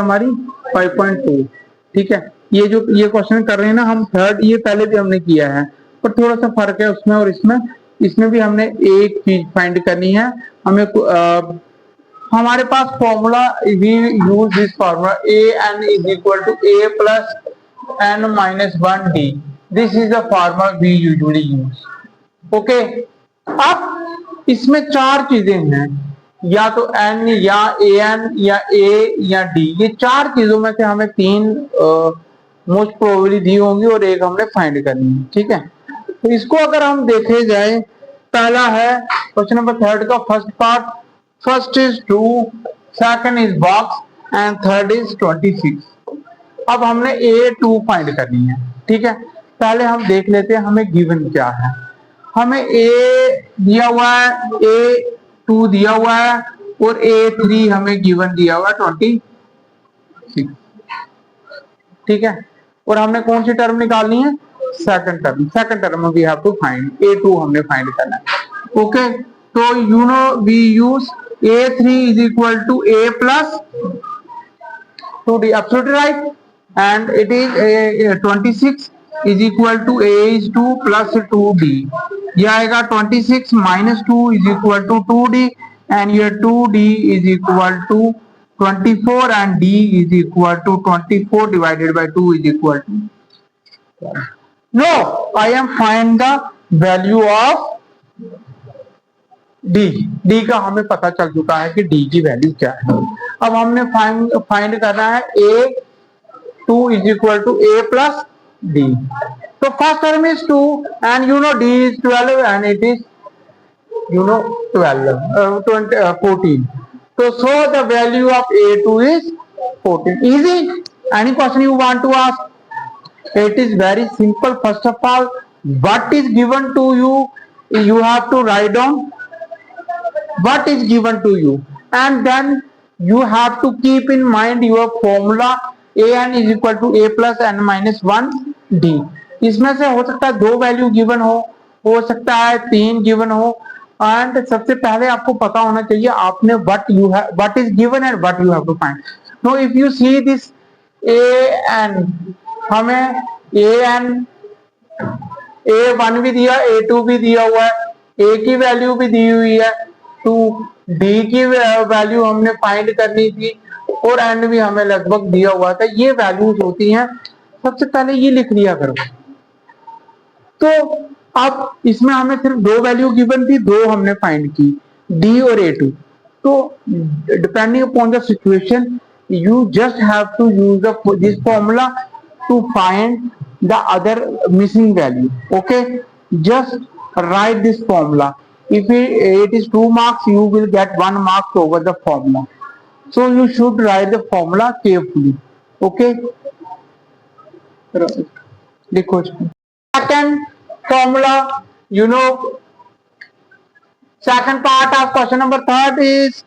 हमारी 5.2। ठीक है, ये जो ये क्वेश्चन कर रहे हैं ना हम थर्ड, ये पहले भी हमने किया है पर थोड़ा सा फर्क है उसमें और इसमें। इसमें भी हमने एक चीज फाइंड करनी है हमें। हमारे पास formula, we use this formula A N is equal to A plus N minus 1 D. This is the formula we usually use. Okay, अब इसमें चार चीजें हैं, या तो एन या ए एन या ए या डी। ये चार चीजों में से हमें तीन मोस्ट प्रोबेबली दी होंगी और एक हमने फाइंड करनी है। ठीक है, तो इसको अगर हम देखे जाए, पहला है क्वेश्चन नंबर थर्ड का first part, first is 2, second is box and third is 26। अब हमने A2 फाइंड करनी है। ठीक है, पहले हम देख लेते हैं हमें गिवन क्या है। हमें A दिया हुआ है, A2 दिया हुआ है और A3 हमें गिवन दिया हुआ है 26। ठीक है, और हमने कौन सी टर्म निकालनी है? Second term. Second term we have to find, A2 हमने फाइंड करना है। ओके, तो you know we use A3 is equal to A plus 2D, absolutely right, and it is 26 is equal to A is 2 plus 2D। ये आएगा 26 minus 2 is equal to 2D and ये 2D is equal to 24 and D is equal to 24 divided by 2 is equal to. No, I am find the value of D। D का हमें पता चल चुका है कि D की वैल्यू क्या है। अब हमने फाइंड करना है A2 is equal to A plus D। So first term is 2 and you know D is 12 and it is 14. So the value of A2 is 14. Easy? Any question you want to ask? It is very simple. First of all, what is given to you, you have to write down what is given to you, and then you have to keep in mind your formula an is equal to a plus n minus 1d। इसमें से हो सकता है 2 value given हो सकता है 3 given हो। And सबसे पहले आपको पता होना चाहिए आपने what is given and what you have to find। Now if you see this an, हमें an A1 भी दिया, A2 भी दिया हुआ है, A की वैल्यू भी दी हुई है, तो D की वैल्यू हमने फाइंड करनी थी और एंड भी हमें लगभग दिया हुआ था। ये वैल्यूज होती हैं, सबसे पहले ये लिख लिया करो। तो अब इसमें हमें सिर्फ 2 वैल्यू गिवन थी, 2 हमने फाइंड की, D और A2। तो depending upon the situation you just have to use this formula to find the other missing value। okay, just write this formula। if it is 2 marks you will get 1 mark over the formula, so you should write the formula carefully। okay, देखो second formula, you know second part of question number third is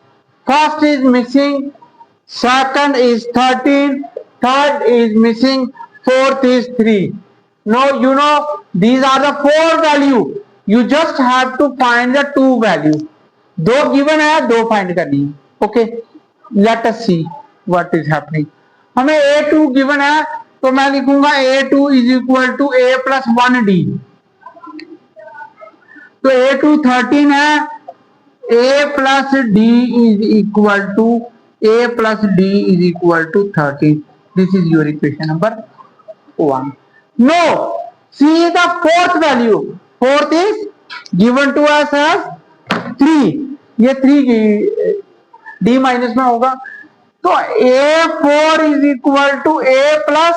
first is missing, second is 13, third is missing, fourth is 3। now you know these are the 4 value, you just have to find the 2 value। 2 given है, 2 find करनी है। okay, let us see what is happening। हमें A2 given है तो मैं लिखूंगा A2 is equal to A plus 1D। तो A2 13 है, A plus D is equal to A plus D is equal to 13। this is your equation number 1। no, see the fourth value, fourth is given to us as 3। ये 3 D minus में होगा, तो A4 is equal to A plus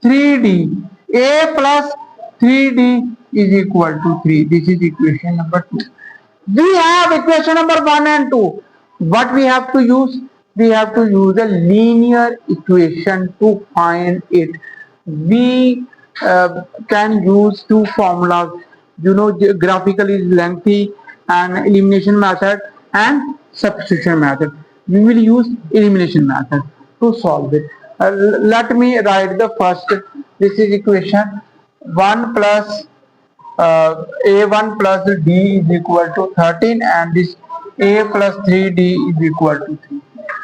3D। A plus 3D is equal to 3। this is equation number 2। we have equation number 1 and 2। what we have to use? we have to use a linear equation to find it। we can use 2 formulas, you know, graphical is lengthy and elimination method and substitution method। we will use elimination method to solve it। let me write the first, this is equation 1 plus A1 plus D is equal to 13 and this A plus 3D is equal to 3।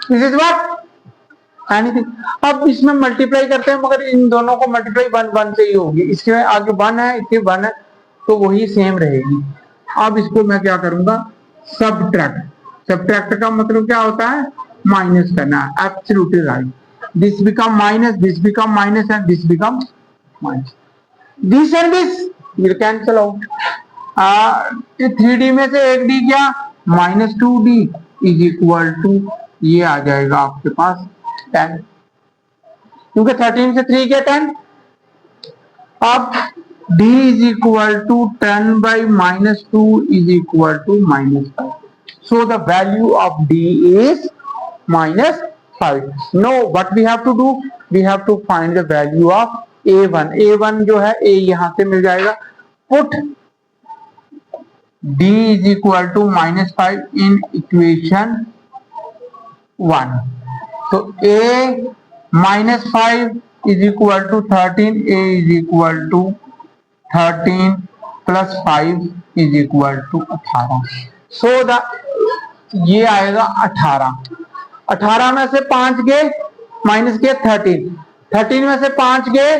this is what anything. अब इसमें multiply करते हैं मगर इन दोनों को multiply 1 से ही होगी, इसके आगे 1 है, इसके 1 है, तो वही सेम रहेगी। अब इसको मैं क्या करूंगा, सबट्रैक्ट। सबट्रैक्ट का मतलब क्या होता है, माइनस करना। Absolutely right. This become minus, this become minus and this become minus. This and this will cancel out. 3D में से एक डी क्या, -2d इज इक्वल टू, ये आ जाएगा आपके पास 10, क्योंकि 13 से 3 क्या 10। अब d is equal to 10 by -2 is equal to -5. So the value of d is -5. Now what we have to do? We have to find the value of a1. a1 जो है a यहां से मिल जाएगा. Put d is equal to -5 in equation 1. So a -5 is equal to 13. a is equal to 13 plus 5 is equal to 18. So the ये आएगा 18. 18 में से 5 गए माइनस के 13. 13 में से 5 गए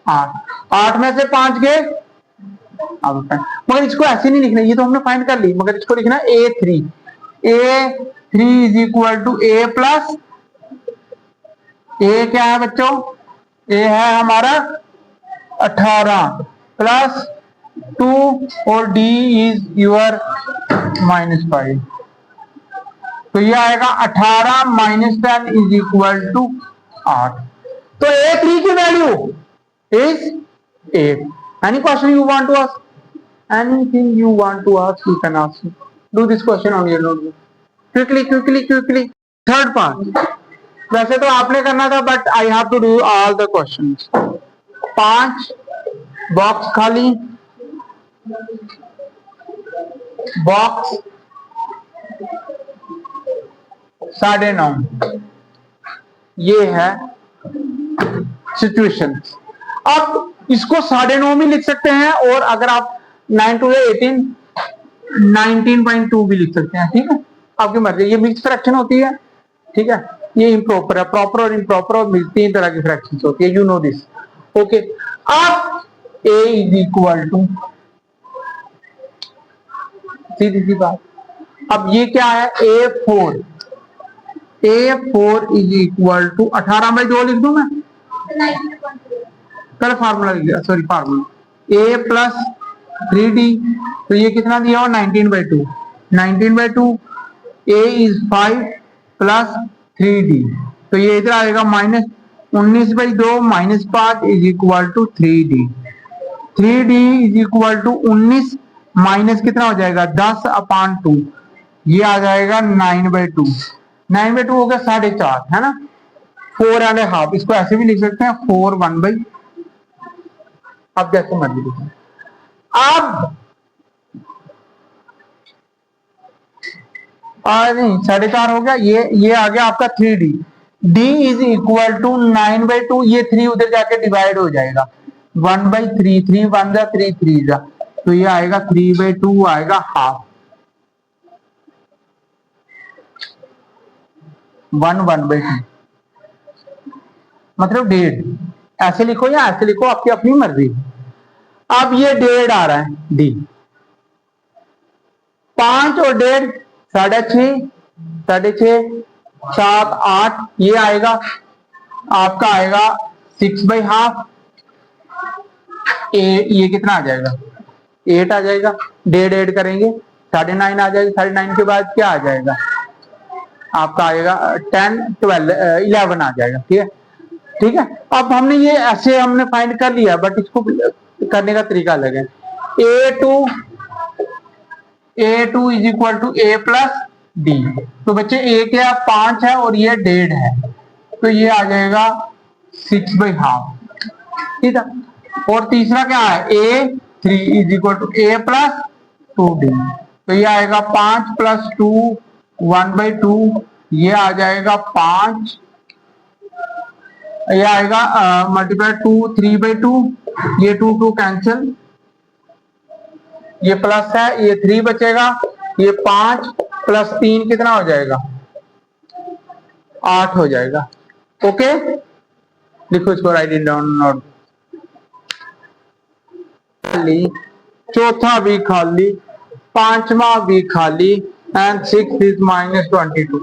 8. 8 में से 5 गए, अब मगर इसको ऐसे नहीं लिखना, ये तो हमने फाइंड कर ली, मगर इसको लिखना a3. a3 is equal to a plus a क्या है बच्चों, a है हमारा 18 प्लस 2 और d इज योर -5. तो ये आएगा 18 माइनस 10 इज इक्वल टू 8. तो a3 की value is 8. Any question you want to ask? Anything you want to ask, you can ask. Do this question on your notebook. Quickly, quickly, quickly. Third part. वैसे तो आपने करना था, but I have to do all the questions. 5 box खाली, box 9.5. ये है situation. अब इसको 9.5 में लिख सकते हैं, और अगर आप 9 to 18 19.2 भी लिख सकते हैं. ठीक है, आपकी मर्जी. ये मिक्स फ्रैक्शन होती है. ठीक है, ये इम्प्रॉपर है. प्रॉपर और इम्प्रॉपर और तीन तरह की फ्रैक्शन होती है. You know this. ओके. अब a इज इक्वल टू, सीधी सी बात. अब ये क्या है, a4. a4 is equal to 18/2 लिख दूं मैं, पहले फार्मूला लिख दिया, sorry formula. a plus 3d, तो ये कितना दिया हो, 19/2. 19/2. a इज 5 प्लस 3d, तो ये इधर आएगा -19/2 -5 is equal to 3d. 3d is equal to 19 minus कितना हो जाएगा, 10/2. ये आ जाएगा 9/2. 9/2 हो गया 4.5, है ना. 4.5 इसको ऐसे भी लिख सकते हैं, 4 1/, अब जैसे मर्जी लिखें. अब नहीं 4.5 हो गया. ये आ गया आपका 3d. d is equal to 9/2. ये 3 उधर जाके डिवाइड हो जाएगा, 1/3. 3 1 जा 3 3 जा, तो ये आएगा 3/2 आएगा हाफ. 1 1/2 मतलब 1.5. ऐसे लिखो या ऐसे लिखो, आपकी अपनी मर्जी. अब ये 1.5 आ रहा है डी. 5 और 1.5 6.5, 6.5 7 8. ये आएगा आपका आएगा 6/2. ये कितना आ जाएगा, 8 आ जाएगा. 1.5 ऐड करेंगे 9.5 आ जाएगा. 9.5 के बाद क्या आ जाएगा आपका, आएगा 10 12 11 आ जाएगा. ठीक है, ठीक है. अब हमने ये ऐसे हमने फाइंड कर लिया, बट इसको करने का तरीका अलग है. a2 is equal to a plus d. तो बच्चे a क्या 5 है और ये 1.5 है, तो ये आ जाएगा 6/2. ठीक है. और तीसरा क्या है, a3 is equal to a plus 2d. तो ये आएगा 5 प्लस 2 1/2. ये आ जाएगा 5. ये आएगा मल्टीप्लाई 2 3/2. ये 2 2 कैंसिल, ये प्लस है, ये 3 बचेगा. ये 5 प्लस 3 कितना हो जाएगा, 8 हो जाएगा। ओके, लिखो इसको, राइट इट डाउन नोट। खाली, चौथा भी खाली, पांचवा भी खाली, एंड 6 इज -22।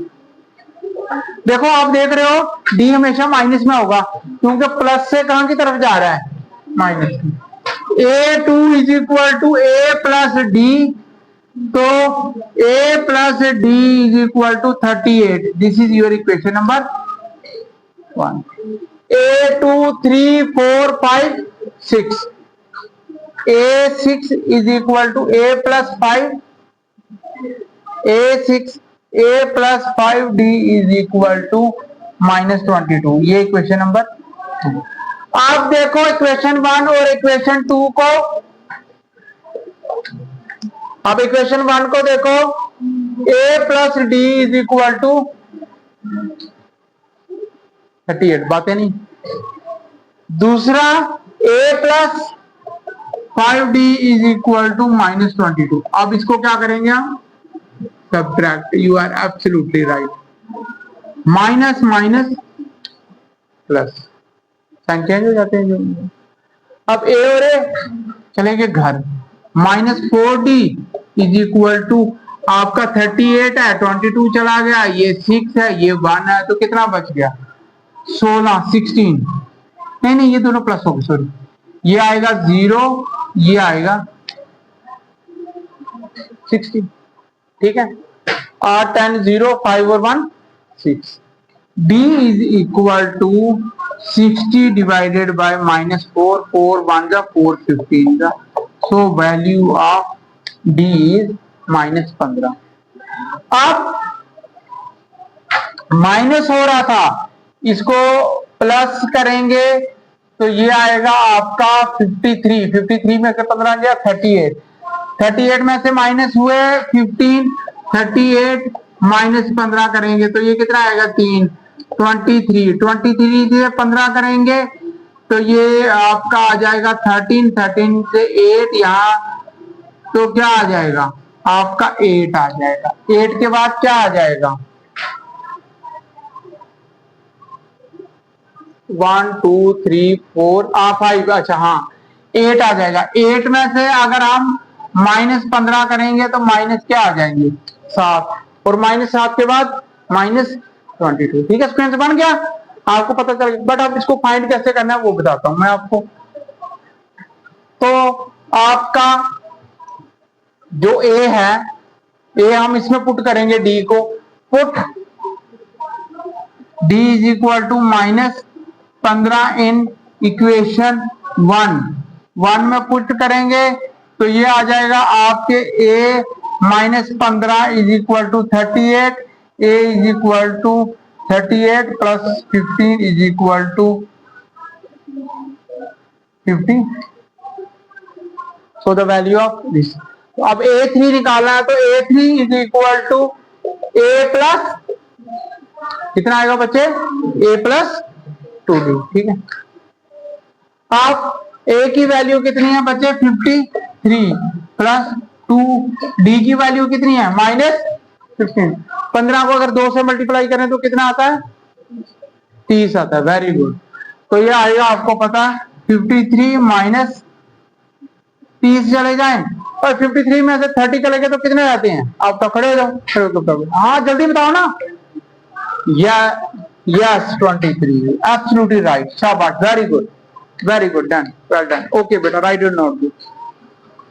देखो आप देख रहे हो डी हमेशा माइनस में होगा क्योंकि प्लस से कहां की तरफ जा रहा है, माइनस की। A2 is equal to A plus D, तो a plus D is equal to 38। This is your equation number 1। A2 3 4 5 6, A6 is equal to A plus 5, A6 A plus 5D is equal to -22। ये equation number 2। आप देखो equation 1 और equation 2 को, अब equation 1 को देखो, A plus D is equal to 38, बातें नहीं। दूसरा A plus 5D is equal to -22। अब इसको क्या करेंगे हम, subtract. You are absolutely right. Minus minus plus, sign change हो जाते हैं जो। अब ए और ए चलेंगे घर। -4D इज इक्वल टू आपका 38 है, 22 चला गया, ये 6 है, ये 1 है, तो कितना बच गया, 16 16। नहीं ये दोनों प्लस हो गए, सॉरी, ये आएगा 0, ये आएगा 60। ठीक है, 8 10 0 5 और 1 6। D is equal to 60 divided by -4, 4 1 जा 4 15 जा, so value of D is -15। अब माइनस हो रहा था, इसको प्लस करेंगे तो ये आएगा आपका 53। 53 में से 15 गया 38, 38 में से माइनस हुए 15, 38 -15 करेंगे तो ये कितना आएगा 3, 23। 23 से 15 करेंगे तो ये आपका आ जाएगा 13, 13 से 8 यहाँ, तो क्या आ जाएगा आपका 8 आ जाएगा। 8 के बाद क्या आ जाएगा, 1 2 3 4 5, अच्छा हाँ 8 आ जाएगा। 8 में से अगर हम -15 करेंगे तो माइनस क्या आ जाएंगे 7, और -7 के बाद -22। ठीक है, स्क्रीन से बन गया, आपको पता चल गया। बट अब इसको फाइंड कैसे करना है वो बताता हूं मैं आपको। तो आपका जो A है, A हम इसमें पुट करेंगे, D को put D is equal to -15 in equation 1 में पुट करेंगे तो ये आ जाएगा आपके A -15 is equal to 38, A is equal to 38 plus 15 is equal to 50। So the value of this, अब A3 निकालना है तो A3 is equal to A plus कितना आएगा बच्चे, A प्लस 2D। ठीक है, आप A की वैल्यू कितनी है बच्चे 53 प्लस 2D की वैल्यू कितनी है -15। 15 को अगर 2 से मल्टीप्लाई करें तो कितना आता है 30 आता है। वेरी गुड, तो ये आएगा आपको पता 53 माइनस 30 चले जाएं और 53 में से 30 चले गए तो कितने रहते हैं, आप तो खड़े हो जाओ, खड़े हो। हाँ जल्दी बताओ ना, यस 23, एब्सोल्युटली राइट, शाबाश, very good done, well done. Okay बेटा, राइट योर नोटबुक।